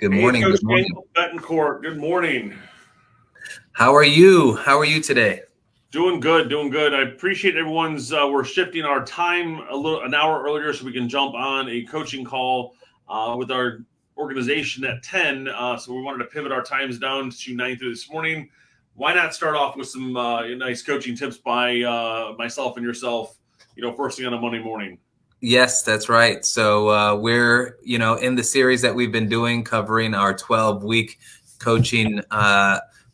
Good Hey, morning. Coach Good morning. Betancourt. Good morning. How are you? How are you today? Doing good, doing good. I appreciate everyone's. We're shifting our time an hour earlier so we can jump on a coaching call with our organization at 10. So we wanted to pivot our times down to 9:30 this morning. Why not start off with some nice coaching tips by myself and yourself? First thing on a Monday morning. Yes, that's right. So we're, in the series that we've been doing, covering our 12-week coaching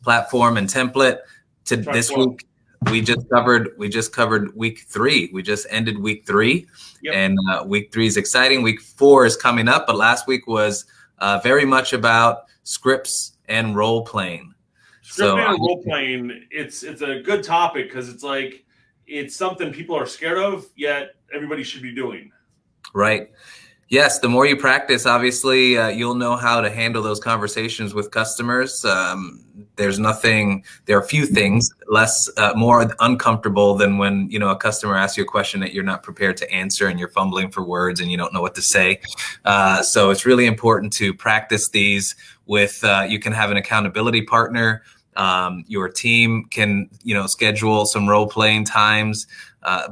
platform and template. To Try this 12. week, we just covered week 3. We just ended week 3, Yep. and week 3 is exciting. Week 4 is coming up, but last week was very much about scripts and role playing. Scripting and role playing, it's a good topic because it's something people are scared of, yet everybody should be doing. Right. Yes, the more you practice, obviously, you'll know how to handle those conversations with customers. There are few things more uncomfortable than when, a customer asks you a question that you're not prepared to answer and you're fumbling for words and you don't know what to say. So it's really important to practice these with, you can have an accountability partner. Your team can, schedule some role playing times,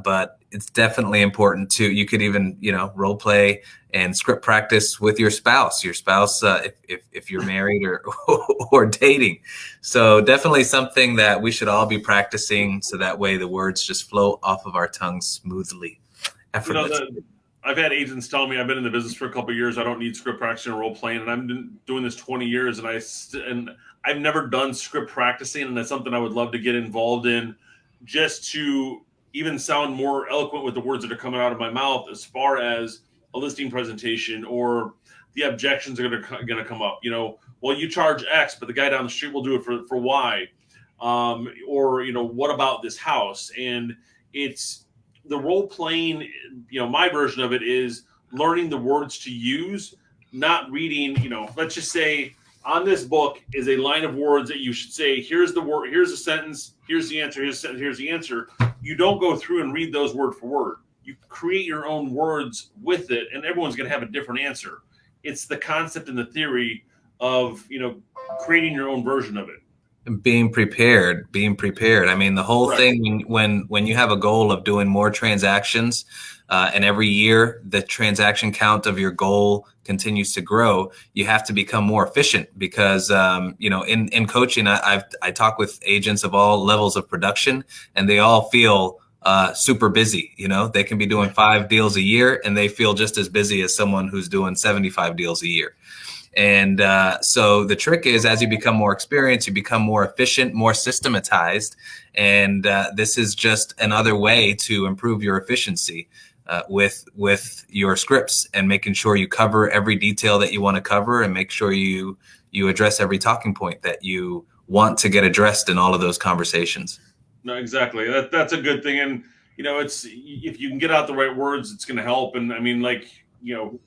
but it's definitely important you could even, role play and script practice with your spouse, if you're married or dating. So definitely something that we should all be so that way the words just flow off of our tongues smoothly. I've had agents tell me I've been in the business for a couple of years. I don't need script practicing and role playing, and I've been doing this 20 years, and I've never done script practicing, and that's something I would love to get involved in, just to even sound more eloquent with the words that are coming out of my mouth as far as a listing presentation or the objections are going to come up. Well, you charge X, but the guy down the street will do it for Y, or what about this house? And it's the role playing. My version of it is learning the words to use, not reading. Let's just say on this book is a line of words that you should say. Here's the word. Here's a sentence. Here's the answer. Here's the sentence. Here's the answer. You don't go through and read those word for word. You create your own words with it, and everyone's going to have a different answer. It's the concept and the theory of creating your own version of it. Being prepared. I mean, the whole thing when you have a goal of doing more transactions, and every year the transaction count of your goal continues to grow, you have to become more efficient because, in coaching, I talk with agents of all levels of production, and they all feel super busy. They can be doing 5 deals a year and they feel just as busy as someone who's doing 75 deals a year. And so the trick is, as you become more experienced, you become more efficient, more systematized. And this is just another way to improve your efficiency with your scripts and making sure you cover every detail that you want to cover and make sure you address every talking point that you want to get addressed in all of those conversations. No, exactly. That's a good thing. And, it's if you can get out the right words, it's going to help. And I mean,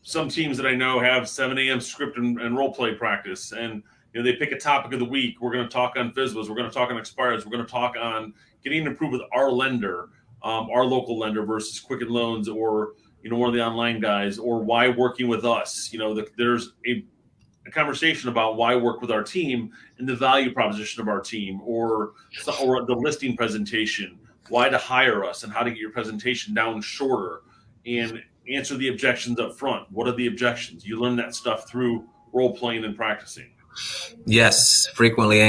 some teams that I know have 7 a.m. script and role play practice, and they pick a topic of the week. We're going to talk on FSBOs. We're going to talk on expires. We're going to talk on getting approved with our lender, our local lender versus Quicken Loans, or one of the online guys, or why working with us. There's a conversation about why work with our team and the value proposition of our team, or the listing presentation, why to hire us, and how to get your presentation down shorter and answer the objections up front. What are the objections? You learn that stuff through role playing and practicing. Yes, frequently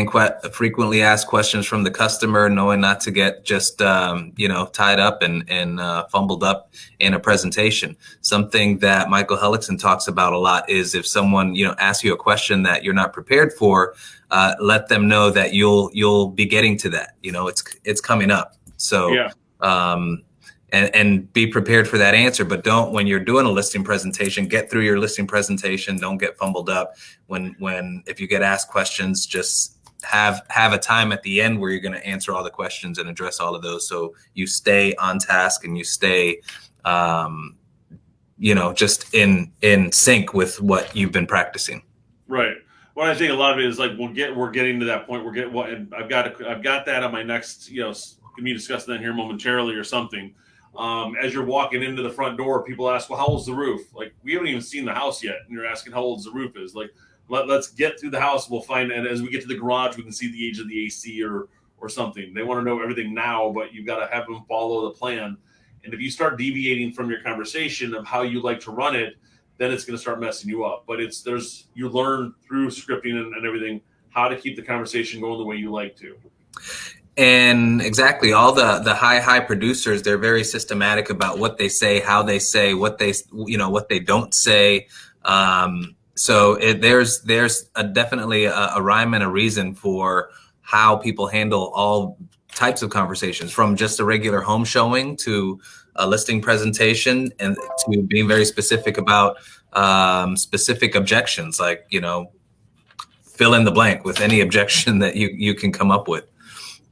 asked questions from the customer, knowing not to get just tied up and fumbled up in a presentation. Something that Michael Hellickson talks about a lot is if someone asks you a question that you're not prepared for, let them know that you'll be getting to that. It's coming up. So yeah. And be prepared for that answer, but don't, when you're doing a listing presentation, get through your listing presentation. Don't get fumbled up. If you get asked questions, just have a time at the end where you're going to answer all the questions and address all of those. So you stay on task and you stay, just in sync with what you've been practicing. Right. Well, I think a lot of it is we're getting to that point. And I've got that on my next, can we discuss that here momentarily or something. As you're walking into the front door, people ask, well, how old's the roof? We haven't even seen the house yet. And you're asking how old the roof is. Let's get through the house. We'll find, and as we get to the garage, we can see the age of the AC or something. They want to know everything now, but you've got to have them follow the plan. And if you start deviating from your conversation of how you like to run it, then it's going to start messing you up. But you learn through scripting and everything how to keep the conversation going the way you like to. And exactly, all the high producers, they're very systematic about what they say, how they say, what they don't say. So there's definitely a rhyme and a reason for how people handle all types of conversations, from just a regular home showing to a listing presentation, and to being very specific about specific objections, like, fill in the blank with any objection that you can come up with.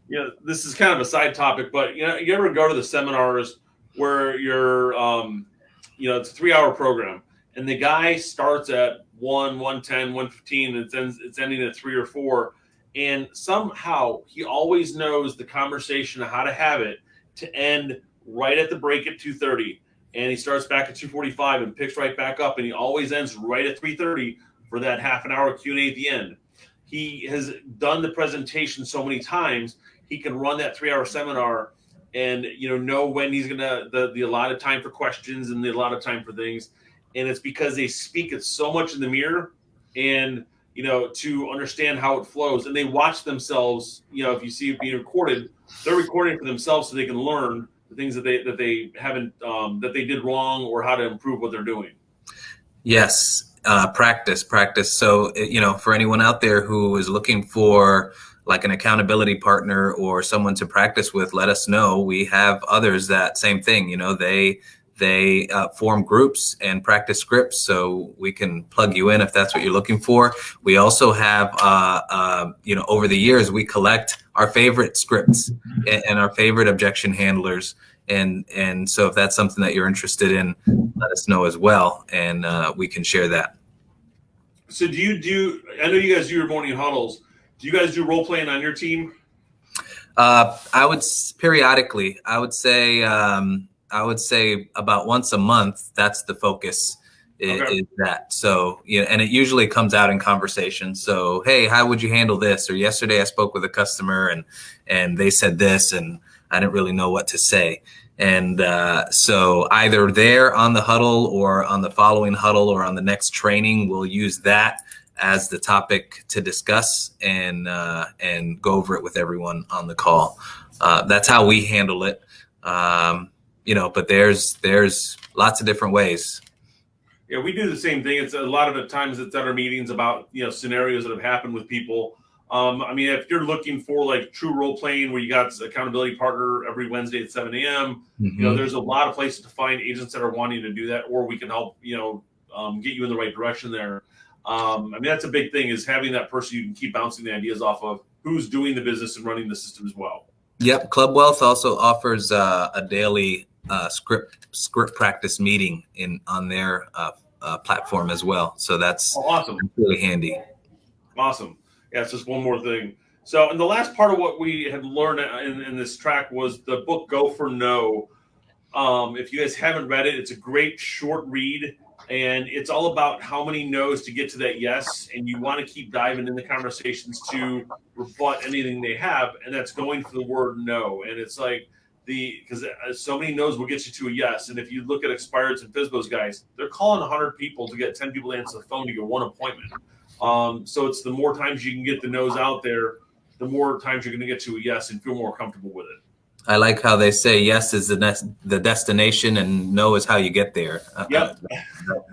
Yeah, this is kind of a side topic, but you ever go to the seminars where you're, it's a 3-hour program, and the guy starts at 1:10, 1:15, and it's ending at 3 or 4, and somehow he always knows the conversation of how to have it to end right at the break at 2:30, and he starts back at 2:45 and picks right back up, and he always ends right at 3:30 for that half an hour Q&A at the end. He has done the presentation so many times. He can run that 3-hour seminar and, know when he's going to, the allotted time for questions and the allotted time for things. And it's because they speak it so much in the mirror and, to understand how it flows. And they watch themselves, if you see it being recorded, they're recording for themselves so they can learn the things that they haven't, that they did wrong, or how to improve what they're doing. Yes. Practice. So, for anyone out there who is looking for like an accountability partner or someone to practice with, let us know. We have others that same thing, they form groups and practice scripts, so we can plug you in if that's what you're looking for. We also have, over the years, we collect our favorite scripts and our favorite objection handlers. And so if that's something that you're interested in, let us know as well, and we can share that. So I know you guys do your morning huddles. Do you guys do role playing on your team? I would periodically. I would say about once a month. That's the focus. Is that so? And it usually comes out in conversation. So, hey, how would you handle this? Or yesterday I spoke with a customer and they said this, and I didn't really know what to say. And so either there on the huddle or on the following huddle or on the next training, we'll use that as the topic to discuss and go over it with everyone on the call. That's how we handle it. But there's lots of different ways. Yeah, we do the same thing. It's a lot of the times it's at our meetings about, scenarios that have happened with people. If you're looking for like true role playing where you got accountability partner every Wednesday at 7 a.m., there's a lot of places to find agents that are wanting to do that, or we can help, get you in the right direction there. That's a big thing, is having that person you can keep bouncing the ideas off of, who's doing the business and running the system as well. Yep. Club Wealth also offers a daily script practice meeting on their platform as well. So that's awesome. Really handy. Awesome. Yeah, it's just one more thing. So, and the last part of what we had learned in this track was the book Go for No. If you guys haven't read it, it's a great short read, and it's all about how many no's to get to that yes. And you want to keep diving in the conversations to rebut anything they have, and that's going for the word no. And it's like because so many no's will get you to a yes. And if you look at expireds and FSBOs guys, they're calling 100 people to get 10 people to answer the phone to get one appointment. So it's the more times you can get the no's out there, the more times you're going to get to a yes and feel more comfortable with it. I like how they say yes is the destination and no is how you get there. Yep.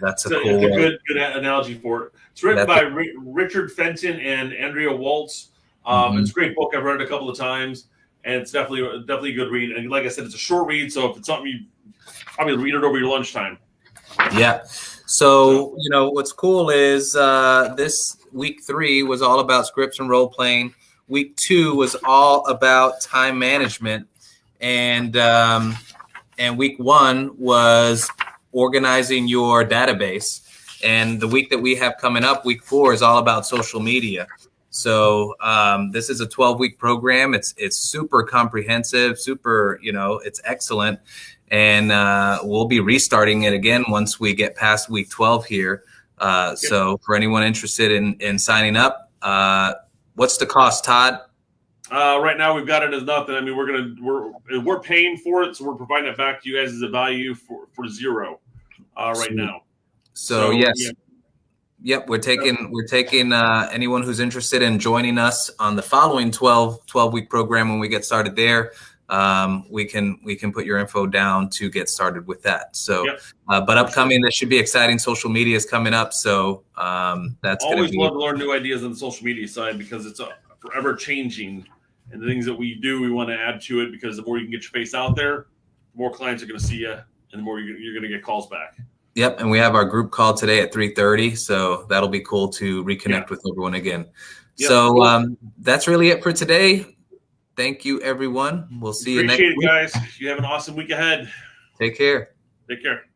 That's a good analogy for it. It's written by Richard Fenton and Andrea Waltz. It's a great book. I've read it a couple of times, and it's definitely a good read. And like I said, it's a short read, so if it's something you probably read it over your lunchtime. Yeah. So, what's cool is this week 3 was all about scripts and role playing. Week 2 was all about time management. And week 1 was organizing your database. And the week that we have coming up, week 4, is all about social media. So this is a 12-week program. It's super comprehensive, super, it's excellent. And we'll be restarting it again once we get past week 12 here. So for anyone interested in signing up, what's the cost, Todd? Right now we've got it as nothing. I mean, we're paying for it, so we're providing it back to you guys as a value for zero right now. So yes. Yeah. Yep, we're taking anyone who's interested in joining us on the following 12-week program when we get started there. We can put your info down to get started with that. So, but upcoming, there should be exciting social media is coming up. So that's always love to learn new ideas on the social media side because it's forever changing, and the things that we do, we want to add to it because the more you can get your face out there, the more clients are going to see you, and the more you're going to get calls back. Yep, and we have our group call today at 3:30, so that'll be cool to reconnect with everyone again. Yep. So that's really it for today. Thank you, everyone. We'll see you next week. Appreciate it, guys. You have an awesome week ahead. Take care. Take care.